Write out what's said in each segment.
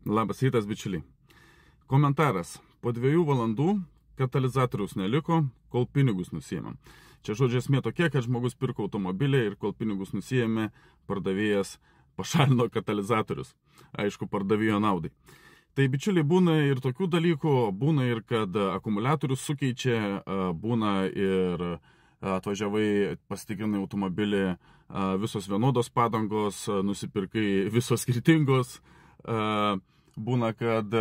Labas rytas, bičiuliai. Komentaras. Po 2 valandų katalizatoriaus neliko, kol pinigus nusiėmėm. Čia žodžio esmė tokia, kad žmogus pirko automobilį ir kol pinigus nusiėmė, pardavėjas pašalino katalizatorius. Aišku, pardavėjo naudai. Tai bičiuliai, būna ir tokių dalykų, būna ir kad akumuliatorius sukeičia, būna ir atvažiavai, pasitikrinai automobilį, visos vienodos padangos, nusipirkai visos skirtingos. Būna, kad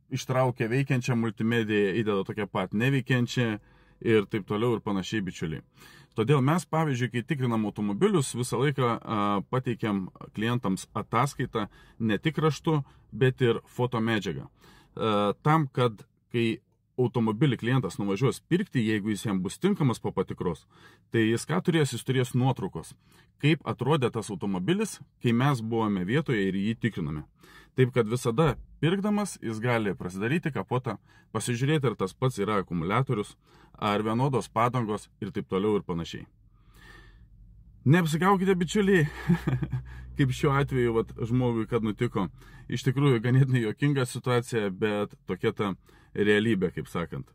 ištraukia veikiančią multimediją, įdeda tokią pat neveikiančią ir taip toliau ir panašiai, bičiuliai. Todėl mes, pavyzdžiui, kai tikrinam automobilius, visą laiką pateikiam klientams ataskaitą ne tik raštu, bet ir fotomedžiagą. Tam, kad kai automobilį klientas nuvažiuos pirkti, jeigu jis jam bus tinkamas po patikros, tai jis ką turės? Jis turės nuotraukos, kaip atrodė tas automobilis, kai mes buvome vietoje ir jį tikriname. Taip, kad visada pirkdamas jis gali prasidaryti kapotą, pasižiūrėti, ar tas pats yra akumuliatorius, ar vienodos padangos ir taip toliau ir panašiai. Neapsigaukite, bičiuliai, kaip šiuo atveju žmogui, kad nutiko. Iš tikrųjų, ganėtinai juokinga situacija, bet tokia ta realybė, kaip sakant.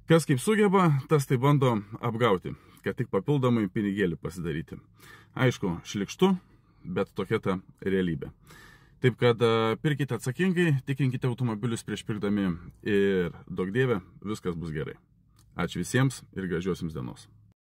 Kas kaip sugeba, tas tai bando apgauti, kad tik papildomai pinigėlį pasidaryti. Aišku, šlikštu, bet tokia ta realybė. Taip kad pirkite atsakingai, tikinkite automobilius prieš pirkdami ir duok Dieve, viskas bus gerai. Ačiū visiems ir gražios jums dienos.